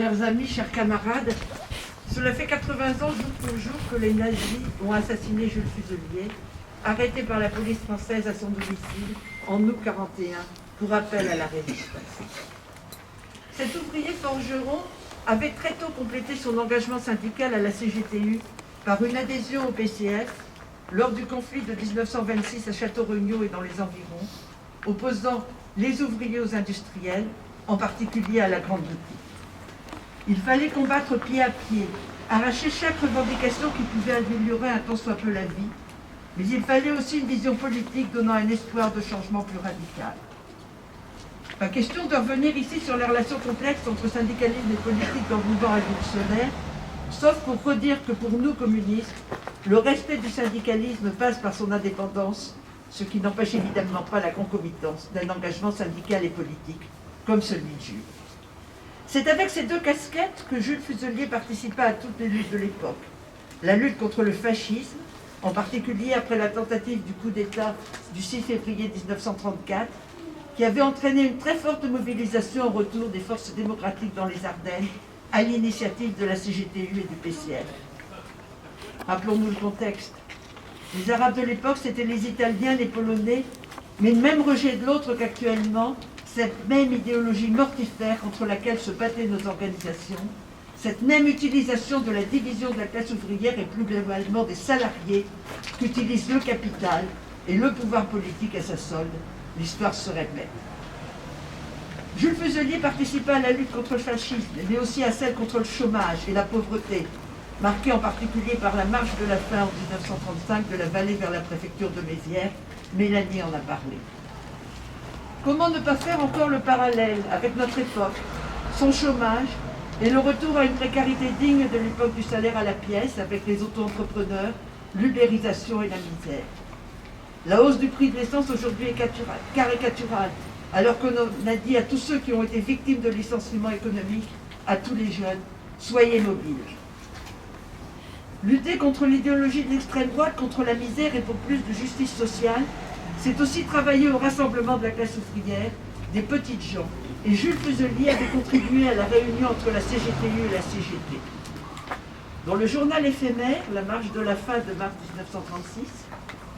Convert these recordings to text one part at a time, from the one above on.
Chers amis, chers camarades, cela fait 80 ans jour pour jour que les nazis ont assassiné Jules Fuselier, arrêté par la police française à son domicile en août 1941 pour appel à la résistance. Cet ouvrier forgeron avait très tôt complété son engagement syndical à la CGTU par une adhésion au PCF lors du conflit de 1926 à Château-Regnault et dans les environs, opposant les ouvriers aux industriels, en particulier à la grande boutique. Il fallait combattre pied à pied, arracher chaque revendication qui pouvait améliorer un tant soit peu la vie, mais il fallait aussi une vision politique donnant un espoir de changement plus radical. Pas question de revenir ici sur les relations complexes entre syndicalisme et politique dans le mouvement révolutionnaire, sauf pour redire que pour nous communistes, le respect du syndicalisme passe par son indépendance, ce qui n'empêche évidemment pas la concomitance d'un engagement syndical et politique, comme celui de Jules. C'est avec ces deux casquettes que Jules Fuselier participa à toutes les luttes de l'époque. La lutte contre le fascisme, en particulier après la tentative du coup d'État du 6 février 1934, qui avait entraîné une très forte mobilisation au retour des forces démocratiques dans les Ardennes, à l'initiative de la CGTU et du PCF. Rappelons-nous le contexte. Les Arabes de l'époque, c'étaient les Italiens, les Polonais, mais le même rejet de l'autre qu'actuellement, cette même idéologie mortifère contre laquelle se battaient nos organisations, cette même utilisation de la division de la classe ouvrière et plus globalement des salariés qu'utilise le capital et le pouvoir politique à sa solde, l'histoire se répète. Jules Fuselier participa à la lutte contre le fascisme, mais aussi à celle contre le chômage et la pauvreté, marquée en particulier par la marche de la faim en 1935 de la vallée vers la préfecture de Mézières. Mélanie en a parlé. Comment ne pas faire encore le parallèle avec notre époque, son chômage et le retour à une précarité digne de l'époque du salaire à la pièce avec les auto-entrepreneurs, l'ubérisation et la misère. La hausse du prix de l'essence aujourd'hui est caricaturale, alors qu'on a dit à tous ceux qui ont été victimes de licenciements économiques, à tous les jeunes, soyez mobiles. Lutter contre l'idéologie de l'extrême droite, contre la misère et pour plus de justice sociale, c'est aussi travailler au rassemblement de la classe ouvrière, des petites gens. Et Jules Fuselier avait contribué à la réunion entre la CGTU et la CGT. Dans le journal éphémère, La marche de la faim de mars 1936,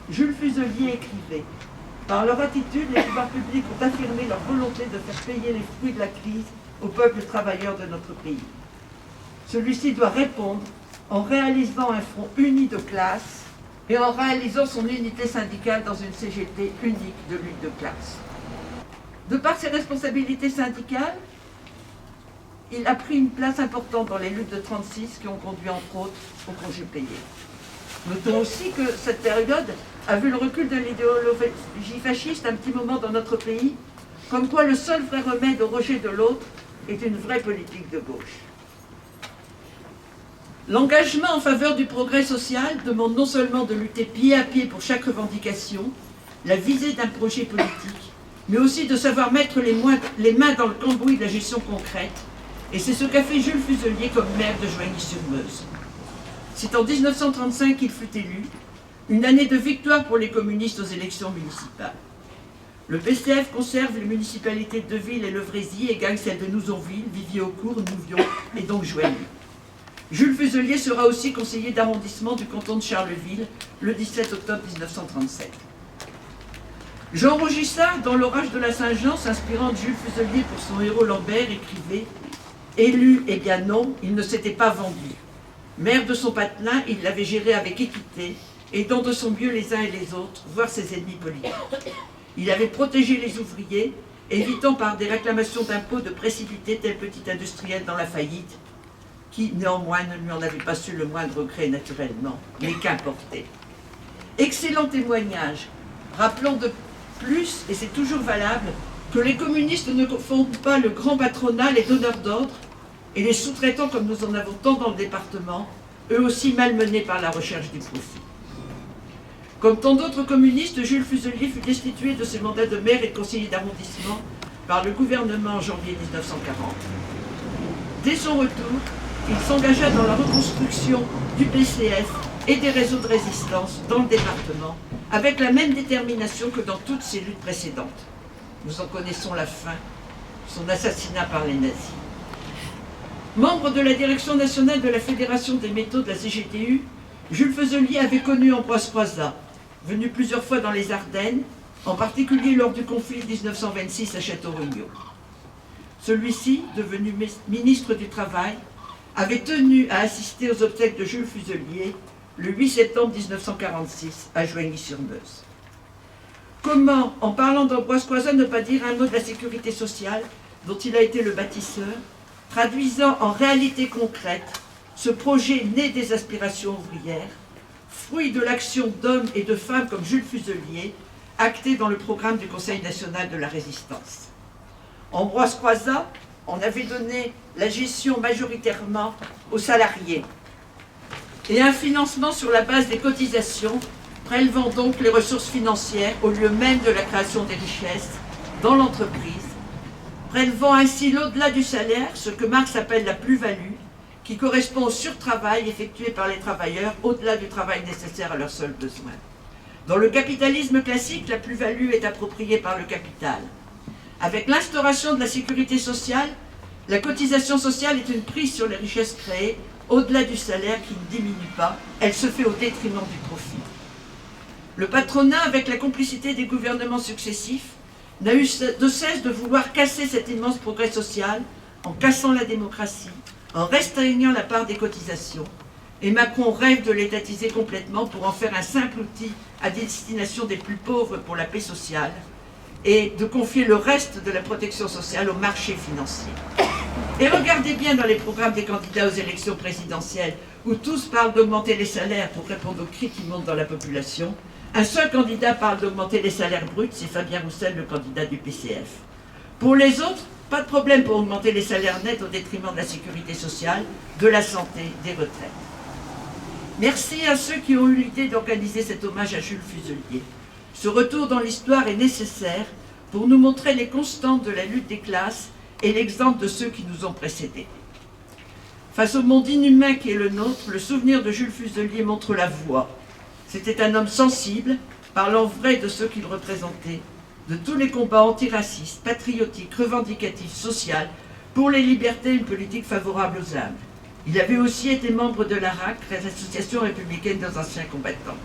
Jules Fuselier écrivait « Par leur attitude, les pouvoirs publics ont affirmé leur volonté de faire payer les fruits de la crise au peuple travailleur de notre pays. Celui-ci doit répondre en réalisant un front uni de classe et en réalisant son unité syndicale dans une CGT unique de lutte de classe. De par ses responsabilités syndicales, il a pris une place importante dans les luttes de 1936 qui ont conduit entre autres au congé payé. Notons aussi que cette période a vu le recul de l'idéologie fasciste un petit moment dans notre pays, comme quoi le seul vrai remède au rejet de l'autre est une vraie politique de gauche. L'engagement en faveur du progrès social demande non seulement de lutter pied à pied pour chaque revendication, la visée d'un projet politique, mais aussi de savoir mettre les mains dans le cambouis de la gestion concrète, et c'est ce qu'a fait Jules Fuselier comme maire de Joigny-sur-Meuse. C'est en 1935 qu'il fut élu, une année de victoire pour les communistes aux élections municipales. Le PCF conserve les municipalités de Deville et Levrézy et gagne celles de Nouzonville, Vivier-au-Court, Nouvion et donc Joigny. Jules Fuselier sera aussi conseiller d'arrondissement du canton de Charleville le 17 octobre 1937. Jean Rogissard, dans l'orage de la Saint-Jean, s'inspirant de Jules Fuselier pour son héros Lambert, écrivait « Élu, eh bien non, il ne s'était pas vendu. Maire de son patelin, il l'avait géré avec équité, aidant de son mieux les uns et les autres, voire ses ennemis politiques. Il avait protégé les ouvriers, évitant par des réclamations d'impôts de précipiter tel petit industriel dans la faillite, qui néanmoins ne lui en avait pas su le moindre regret naturellement, mais qu'importait. Excellent témoignage, rappelant de plus, et c'est toujours valable, que les communistes ne confondent pas le grand patronat, les donneurs d'ordre, et les sous-traitants comme nous en avons tant dans le département, eux aussi malmenés par la recherche du profit. Comme tant d'autres communistes, Jules Fuselier fut destitué de ses mandats de maire et de conseiller d'arrondissement par le gouvernement en janvier 1940. Dès son retour, il s'engagea dans la reconstruction du PCF et des réseaux de résistance dans le département, avec la même détermination que dans toutes ses luttes précédentes. Nous en connaissons la fin, son assassinat par les nazis. Membre de la direction nationale de la Fédération des métaux de la CGTU, Jules Fezelier avait connu Ambroise Croizat, venu plusieurs fois dans les Ardennes, en particulier lors du conflit 1926 à Château-Renaud. Celui-ci, devenu ministre du Travail, avait tenu à assister aux obsèques de Jules Fuzelier le 8 septembre 1946 à Joigny-sur-Meuse. Comment, en parlant d'Ambroise Croizat, ne pas dire un mot de la sécurité sociale dont il a été le bâtisseur, traduisant en réalité concrète ce projet né des aspirations ouvrières, fruit de l'action d'hommes et de femmes comme Jules Fuzelier, acté dans le programme du Conseil national de la résistance. Ambroise Croizat en avait donné la gestion majoritairement aux salariés et un financement sur la base des cotisations, prélevant donc les ressources financières au lieu même de la création des richesses dans l'entreprise, prélevant ainsi l'au-delà du salaire, ce que Marx appelle la plus-value, qui correspond au surtravail effectué par les travailleurs au-delà du travail nécessaire à leurs seuls besoins. Dans le capitalisme classique, la plus-value est appropriée par le capital. Avec l'instauration de la sécurité sociale, la cotisation sociale est une prise sur les richesses créées au-delà du salaire qui ne diminue pas, elle se fait au détriment du profit. Le patronat, avec la complicité des gouvernements successifs, n'a eu de cesse de vouloir casser cet immense progrès social en cassant la démocratie, en restreignant la part des cotisations, et Macron rêve de l'étatiser complètement pour en faire un simple outil à destination des plus pauvres pour la paix sociale et de confier le reste de la protection sociale au marché financier. Et regardez bien dans les programmes des candidats aux élections présidentielles, où tous parlent d'augmenter les salaires pour répondre aux cris qui montent dans la population, un seul candidat parle d'augmenter les salaires bruts, c'est Fabien Roussel, le candidat du PCF. Pour les autres, pas de problème pour augmenter les salaires nets au détriment de la sécurité sociale, de la santé, des retraites. Merci à ceux qui ont eu l'idée d'organiser cet hommage à Jules Fuzelier. Ce retour dans l'histoire est nécessaire pour nous montrer les constantes de la lutte des classes et l'exemple de ceux qui nous ont précédés. Face au monde inhumain qui est le nôtre, le souvenir de Jules Fuzelier montre la voie. C'était un homme sensible, parlant vrai de ceux qu'il représentait, de tous les combats antiracistes, patriotiques, revendicatifs, sociaux, pour les libertés et une politique favorable aux âmes. Il avait aussi été membre de l'ARAC, l'Association républicaine des anciens combattants.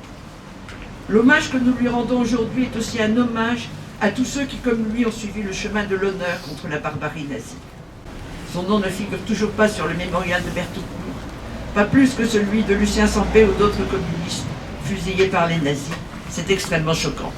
L'hommage que nous lui rendons aujourd'hui est aussi un hommage à tous ceux qui, comme lui, ont suivi le chemin de l'honneur contre la barbarie nazie. Son nom ne figure toujours pas sur le mémorial de Bertaucourt, pas plus que celui de Lucien Sampé ou d'autres communistes fusillés par les nazis. C'est extrêmement choquant.